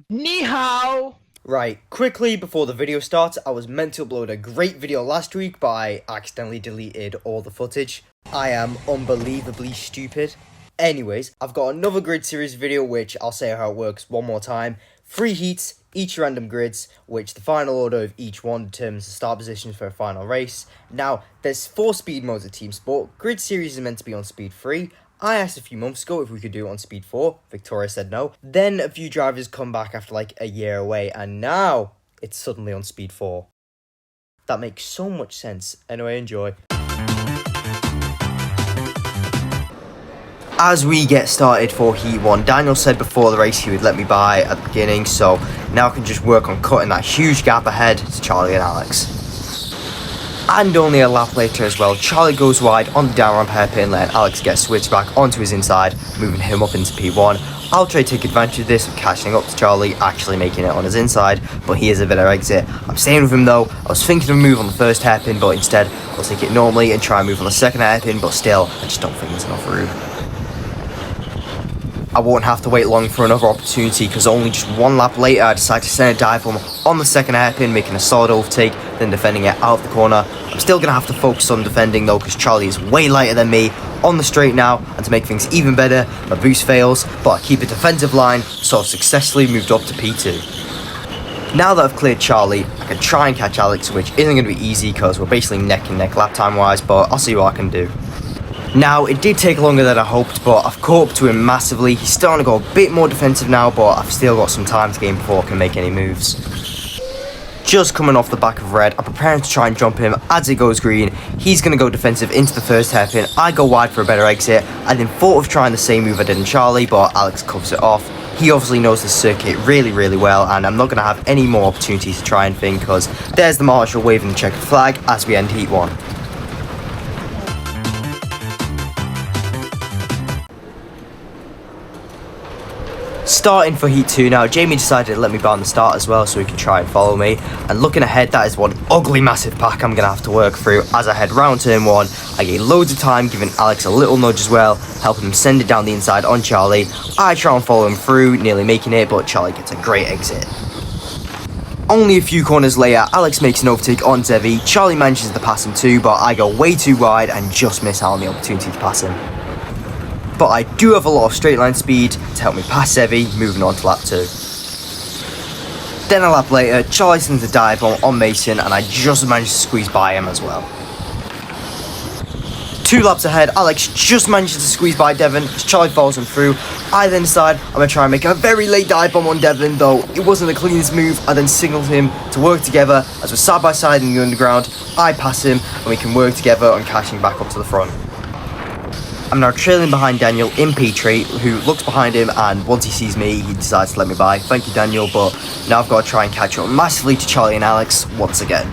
Ni hao! Right, quickly before the video starts, I was meant to upload a great video last week, but I accidentally deleted all the footage. I am unbelievably stupid. Anyways, I've got another grid series video, which I'll say how it works one more time. 3 heats, each random grids, which the final order of each one determines the start positions for a final race. Now, there's 4 speed modes of TeamSport. Grid series is meant to be on speed 3. I asked a few months ago if we could do it on speed 4. Victoria said no. Then a few drivers come back after like a year away, and now it's suddenly on speed 4. That makes so much sense. Anyway, enjoy. As we get started for Heat 1, Daniel said before the race he would let me by at the beginning, so now I can just work on cutting that huge gap ahead to Charlie and Alex. And only a lap later as well, Charlie goes wide on the down ramp hairpin, letting Alex get switched back onto his inside, moving him up into P1. I'll try to take advantage of this, catching up to Charlie, actually making it on his inside, but he has a better exit. I'm staying with him though. I was thinking of a move on the first hairpin, but instead I'll take it normally and try and move on the second hairpin, but still, I just don't think there's enough room. I won't have to wait long for another opportunity, because only just one lap later I decide to send a dive bomb on the second hairpin, making a solid overtake, then defending it out of the corner. I'm still going to have to focus on defending though, because Charlie is way lighter than me on the straight now, and to make things even better, my boost fails, but I keep a defensive line, so I've successfully moved up to P2. Now that I've cleared Charlie, I can try and catch Alex, which isn't going to be easy because we're basically neck and neck lap time wise, but I'll see what I can do. Now, it did take longer than I hoped, but I've caught up to him massively. He's starting to go a bit more defensive now, but I've still got some time to game before I can make any moves. Just coming off the back of red, I'm preparing to try and jump him as it goes green. He's going to go defensive into the first hairpin. I go wide for a better exit. I then thought of trying the same move I did in Charlie, but Alex covers it off. He obviously knows this circuit really, really well, and I'm not going to have any more opportunities to try anything, because there's the marshal waving the checkered flag as we end Heat 1. Starting for Heat 2 now, Jamie decided to let me by on the start as well so he could try and follow me. And looking ahead, that is one ugly massive pack I'm going to have to work through as I head round turn 1. I gain loads of time, giving Alex a little nudge as well, helping him send it down the inside on Charlie. I try and follow him through, nearly making it, but Charlie gets a great exit. Only a few corners later, Alex makes an overtake on Zevi. Charlie manages to pass him too, but I go way too wide and just miss out on the opportunity to pass him. But I do have a lot of straight line speed to help me pass Zevi, moving on to lap 2. Then a lap later, Charlie sends a dive bomb on Mason, and I just managed to squeeze by him as well. 2 laps ahead, Alex just manages to squeeze by Devon as Charlie follows him through. I then decide I'm going to try and make a very late dive bomb on Devon, though it wasn't the cleanest move. I then signaled him to work together as we're side by side in the underground. I pass him and we can work together on catching back up to the front. I'm now trailing behind Daniel in P3, who looks behind him, and once he sees me, he decides to let me by. Thank you, Daniel, but now I've got to try and catch up massively to Charlie and Alex once again.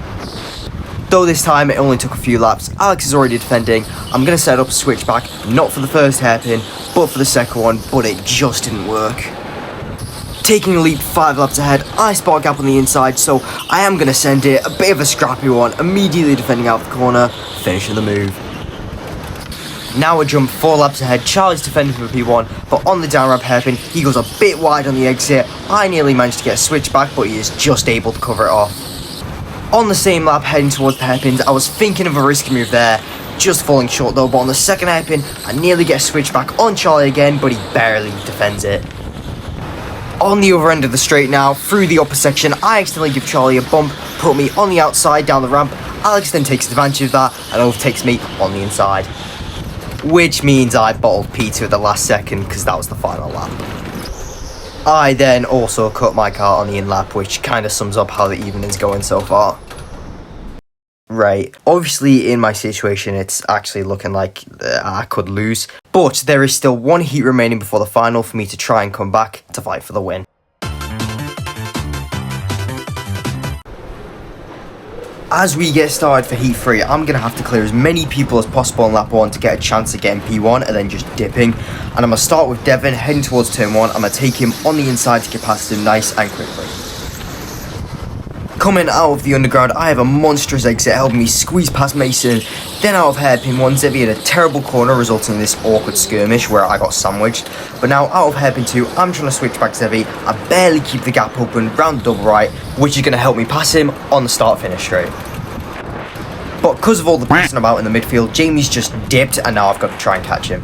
Though this time it only took a few laps, Alex is already defending. I'm going to set up a switchback, not for the first hairpin, but for the second one, but it just didn't work. Taking a leap 5 laps ahead, I spot a gap on the inside, so I am going to send it, a bit of a scrappy one, immediately defending out the corner, finishing the move. Now a jump 4 laps ahead, Charlie's defending for P1, but on the down ramp hairpin, he goes a bit wide on the exit. I nearly managed to get a switch back, but he is just able to cover it off. On the same lap, heading towards the hairpins, I was thinking of a risky move there, just falling short though, but on the second hairpin, I nearly get a switch back on Charlie again, but he barely defends it. On the other end of the straight now, through the upper section, I accidentally give Charlie a bump, put me on the outside down the ramp. Alex then takes advantage of that and overtakes me on the inside. Which means I bottled P2 at the last second because that was the final lap. I then also cut my car on the in lap, which kind of sums up how the evening's going so far. Right, obviously in my situation it's actually looking like I could lose, but there is still 1 heat remaining before the final for me to try and come back to fight for the win. As we get started for Heat 3, I'm going to have to clear as many people as possible on lap 1 to get a chance at getting P1 and then just dipping. And I'm going to start with Devon, heading towards turn 1. I'm going to take him on the inside to get past him nice and quickly. Coming out of the underground, I have a monstrous exit helping me squeeze past Mason. Then out of hairpin 1, Zevi had a terrible corner resulting in this awkward skirmish where I got sandwiched. But now out of hairpin 2, I'm trying to switch back to Zevi. I barely keep the gap open round the double right, which is going to help me pass him on the start-finish straight. But because of all the passing about in the midfield, Jamie's just dipped and now I've got to try and catch him.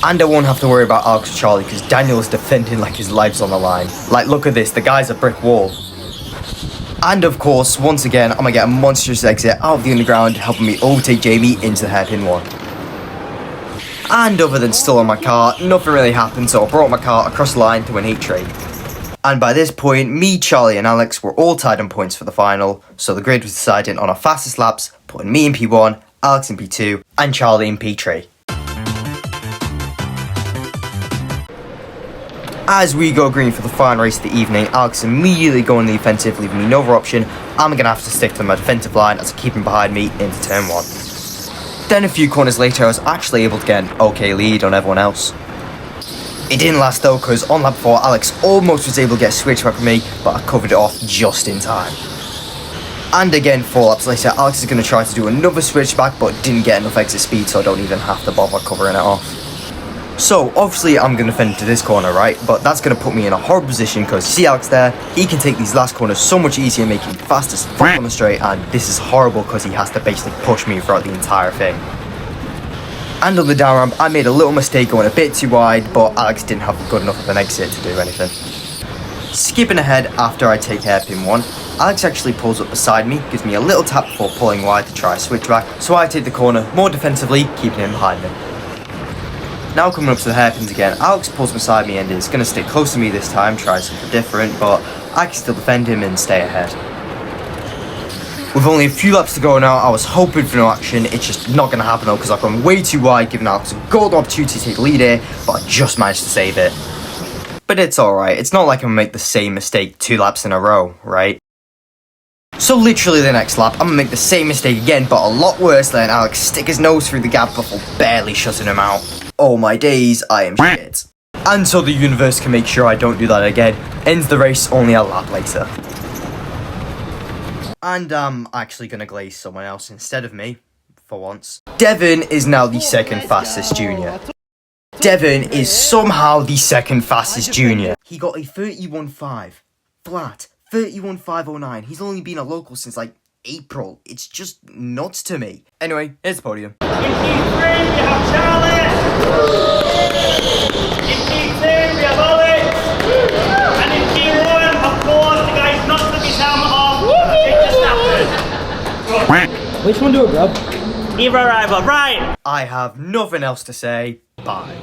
And I won't have to worry about Alex or Charlie because Daniel is defending like his life's on the line. Like, look at this, the guy's a brick wall. And of course, once again, I'm going to get a monstrous exit out of the underground, helping me overtake Jamie into the hairpin 1. And other than still on my car, nothing really happened, so I brought my car across the line to win heat trade. And by this point, me, Charlie and Alex were all tied on points for the final, so the grid was decided on our fastest laps, putting me in P1, Alex in P2, and Charlie in P3. As we go green for the final race of the evening, Alex immediately going the offensive, leaving me no other option. I'm going to have to stick to my defensive line as I keep him behind me into turn 1. Then a few corners later, I was actually able to get an okay lead on everyone else. It didn't last though, because on lap 4, Alex almost was able to get a switch back from me, but I covered it off just in time. And again, 4 laps later, Alex is going to try to do another switch back, but didn't get enough exit speed, so I don't even have to bother covering it off. So, obviously, I'm going to fend into this corner, right? But that's going to put me in a horrible position because you see Alex there, he can take these last corners so much easier, making fast as fuck on the straight, and this is horrible because he has to basically push me throughout the entire thing. And on the down ramp, I made a little mistake going a bit too wide, but Alex didn't have good enough of an exit to do anything. Skipping ahead after I take hairpin 1, Alex actually pulls up beside me, gives me a little tap before pulling wide to try a switch back, so I take the corner more defensively, keeping him behind me. Now coming up to the hairpins again, Alex pulls beside me and is going to stick close to me this time, try something different, but I can still defend him and stay ahead. With only a few laps to go now, I was hoping for no action. It's just not going to happen though because I've gone way too wide, giving Alex a golden opportunity to take the lead here, but I just managed to save it. But it's alright, it's not like I'm going to make the same mistake 2 laps in a row, right? So literally the next lap, I'm going to make the same mistake again, but a lot worse, letting Alex stick his nose through the gap before barely shutting him out. Oh my days, I am shit. And so the universe can make sure I don't do that again, ends the race only a lap later. And I'm actually going to glaze someone else instead of me, for once. Devon is now the second fastest junior. Devon is somehow the second fastest junior. He got a 31.5, flat, 31.509. He's only been a local since like April. It's just nuts to me. Anyway, here's the podium. In P3 we have Charlie. In P2 we have Ollie. And in P1, of course, the guy's not took his helmet off. It just happened. Which one do I grab? Either, right. I have nothing else to say. Bye.